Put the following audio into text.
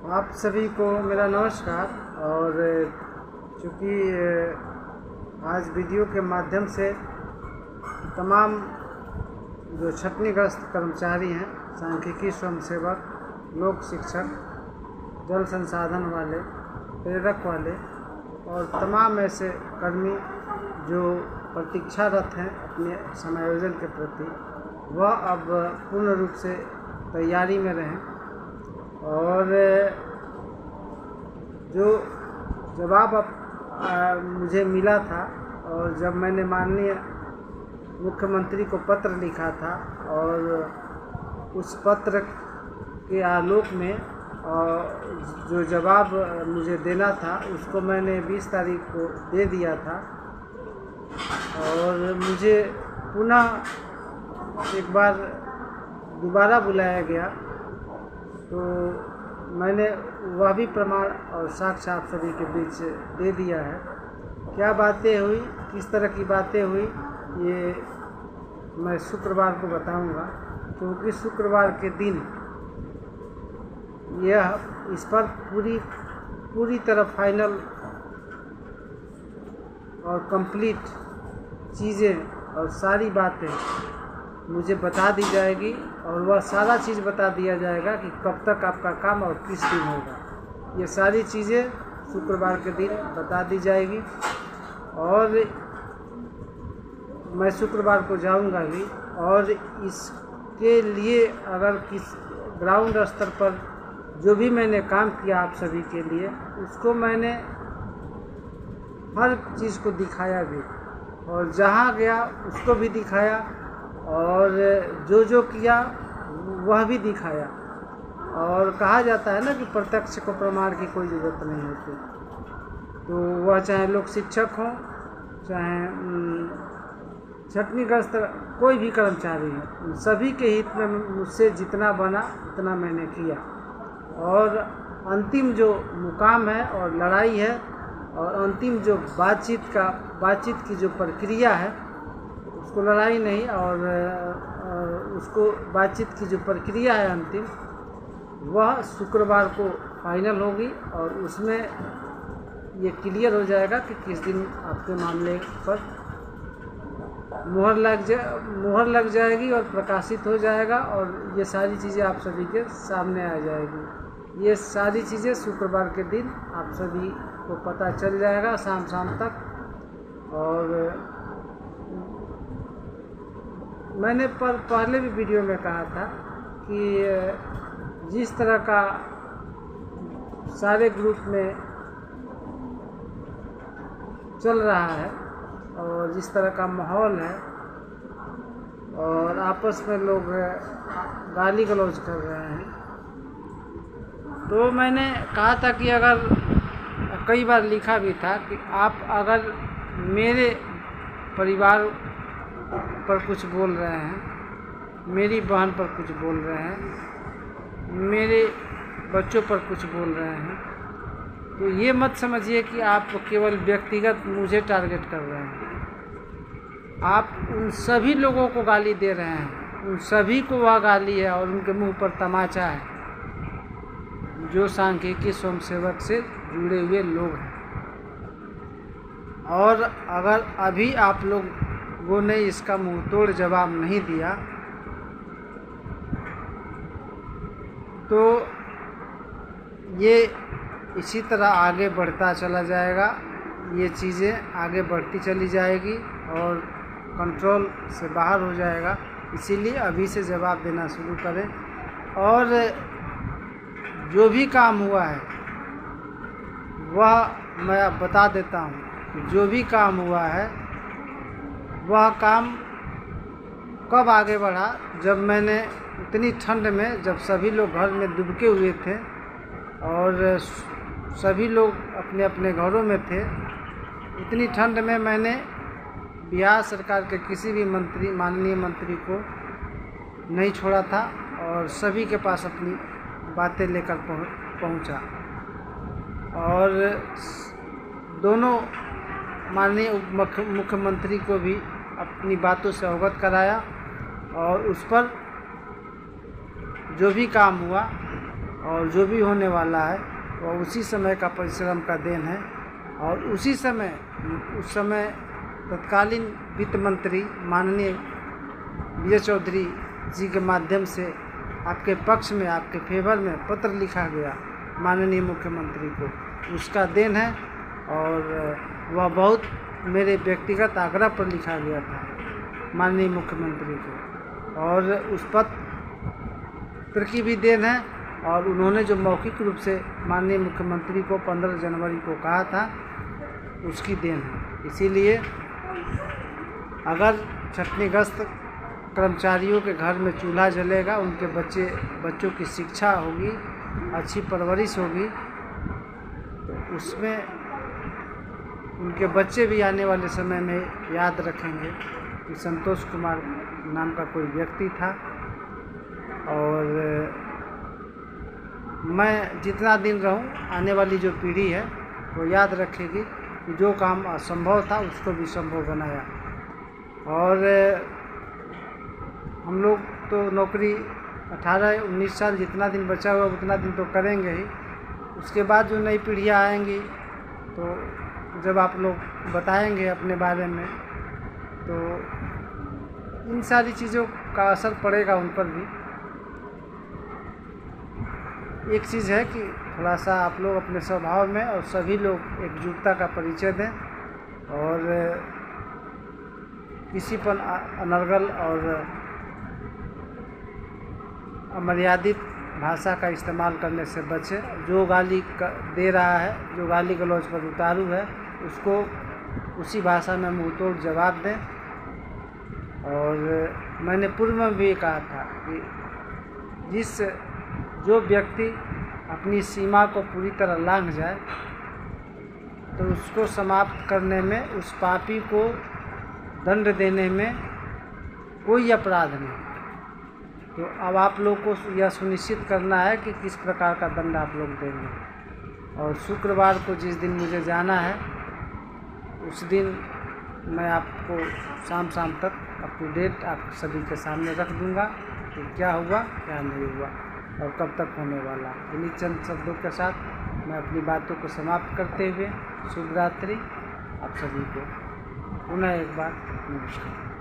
आप सभी को मेरा नमस्कार। और चूँकि आज वीडियो के माध्यम से तमाम जो छटनीग्रस्त कर्मचारी हैं, सांख्यिकी स्वयंसेवक, लोक शिक्षक, जल संसाधन वाले, प्रेरक वाले और तमाम ऐसे कर्मी जो प्रतीक्षारत हैं अपने समायोजन के प्रति, वह अब पूर्ण रूप से तैयारी में रहें। और जो जवाब अब मुझे मिला था और जब मैंने माननीय मुख्यमंत्री को पत्र लिखा था और उस पत्र के आलोक में जो जवाब मुझे देना था उसको मैंने 20 तारीख को दे दिया था और मुझे पुनः एक बार दोबारा बुलाया गया, तो मैंने वह भी प्रमाण और साक्ष्य आप सभी के बीच दे दिया है। क्या बातें हुई, किस तरह की बातें हुई, ये मैं शुक्रवार को बताऊंगा, क्योंकि शुक्रवार के दिन यह इस पर पूरी तरह फाइनल और कंप्लीट चीज़ें और सारी बातें मुझे बता दी जाएगी और वह सारा चीज़ बता दिया जाएगा कि कब तक आपका काम और किस दिन होगा। ये सारी चीज़ें शुक्रवार के दिन बता दी जाएगी और मैं शुक्रवार को जाऊंगा भी। और इसके लिए अगर किस ग्राउंड स्तर पर जो भी मैंने काम किया आप सभी के लिए, उसको मैंने हर चीज़ को दिखाया भी और जहाँ गया उसको भी दिखाया और जो किया वह भी दिखाया। और कहा जाता है ना कि प्रत्यक्ष को प्रमाण की कोई ज़रूरत नहीं होती, तो वह चाहे लोक शिक्षक हो, चाहे छटनीग्रस्त कोई भी कर्मचारी हो, सभी के हित में मुझसे जितना बना उतना मैंने किया। और अंतिम जो मुकाम है और लड़ाई है और अंतिम जो बातचीत की जो प्रक्रिया है, उसको लड़ाई नहीं और उसको बातचीत की जो प्रक्रिया है अंतिम, वह शुक्रवार को फाइनल होगी और उसमें ये क्लियर हो जाएगा कि किस दिन आपके मामले पर मुहर लग जाएगी और प्रकाशित हो जाएगा और ये सारी चीज़ें आप सभी के सामने आ जाएगी। ये सारी चीज़ें शुक्रवार के दिन आप सभी को पता चल जाएगा शाम तक। और मैंने पहले भी वीडियो में कहा था कि जिस तरह का सारे ग्रुप में चल रहा है और जिस तरह का माहौल है और आपस में लोग गाली गलौज कर रहे हैं, तो मैंने कहा था कि अगर कई बार लिखा भी था कि आप अगर मेरे परिवार पर कुछ बोल रहे हैं, मेरी बहन पर कुछ बोल रहे हैं, मेरे बच्चों पर कुछ बोल रहे हैं, तो ये मत समझिए कि आप केवल व्यक्तिगत मुझे टारगेट कर रहे हैं। आप उन सभी लोगों को गाली दे रहे हैं, उन सभी को वह गाली है और उनके मुंह पर तमाचा है जो सांख्यिकी स्वयंसेवक से जुड़े हुए लोग हैं। और अगर अभी आप लोगों ने इसका मुंह तोड़ जवाब नहीं दिया तो ये इसी तरह आगे बढ़ता चला जाएगा, ये चीज़ें आगे बढ़ती चली जाएगी और कंट्रोल से बाहर हो जाएगा। इसीलिए अभी से जवाब देना शुरू करें। और जो भी काम हुआ है वह मैं अब बता देता हूँ कि जो भी काम हुआ है वह काम कब आगे बढ़ा, जब मैंने इतनी ठंड में, जब सभी लोग घर में दुबके हुए थे और सभी लोग अपने अपने घरों में थे, इतनी ठंड में मैंने बिहार सरकार के किसी भी माननीय मंत्री को नहीं छोड़ा था और सभी के पास अपनी बातें लेकर पहुंचा और दोनों माननीय मुख्यमंत्री को भी अपनी बातों से अवगत कराया और उस पर जो भी काम हुआ और जो भी होने वाला है वह उसी समय का परिश्रम का देन है। और उस समय तत्कालीन वित्त मंत्री माननीय विजय चौधरी जी के माध्यम से आपके पक्ष में, आपके फेवर में पत्र लिखा गया माननीय मुख्यमंत्री को, उसका देन है। और वह बहुत मेरे व्यक्तिगत आग्रह पर लिखा गया था माननीय मुख्यमंत्री को, और उस पत्र की भी देन है। और उन्होंने जो मौखिक रूप से माननीय मुख्यमंत्री को 15 जनवरी को कहा था, उसकी देन है। इसीलिए अगर छटनीग्रस्त कर्मचारियों के घर में चूल्हा जलेगा, उनके बच्चों की शिक्षा होगी, अच्छी परवरिश होगी, तो उसमें उनके बच्चे भी आने वाले समय में याद रखेंगे कि संतोष कुमार नाम का कोई व्यक्ति था। और मैं जितना दिन रहूं, आने वाली जो पीढ़ी है वो याद रखेगी कि जो काम असंभव था उसको भी संभव बनाया। और हम लोग तो नौकरी 18-19 साल जितना दिन बचा हुआ उतना दिन तो करेंगे ही। उसके बाद जो नई पीढ़ियाँ आएंगी, तो जब आप लोग बताएंगे अपने बारे में, तो इन सारी चीज़ों का असर पड़ेगा उन पर भी। एक चीज़ है कि थोड़ा सा आप लोग अपने स्वभाव में और सभी लोग एकजुटता का परिचय दें, और किसी पर अनर्गल और अमर्यादित भाषा का इस्तेमाल करने से बचें। जो गाली दे रहा है, जो गाली गलौज पर उतारू है, उसको उसी भाषा में मुंहतोड़ जवाब दें। और मैंने पूर्व में भी कहा था कि जो व्यक्ति अपनी सीमा को पूरी तरह लांघ जाए, तो उसको समाप्त करने में, उस पापी को दंड देने में कोई अपराध नहीं। तो अब आप लोग को यह सुनिश्चित करना है कि किस प्रकार का दंड आप लोग देंगे। और शुक्रवार को जिस दिन मुझे जाना है, उस दिन मैं आपको शाम तक अप टू डेट आप सभी के सामने रख दूंगा कि क्या हुआ क्या नहीं हुआ और कब तक होने वाला। इन्हीं चंद शब्दों के साथ मैं अपनी बातों को समाप्त करते हुए शुभ रात्रि आप सभी को पुनः एक बार नमस्कार।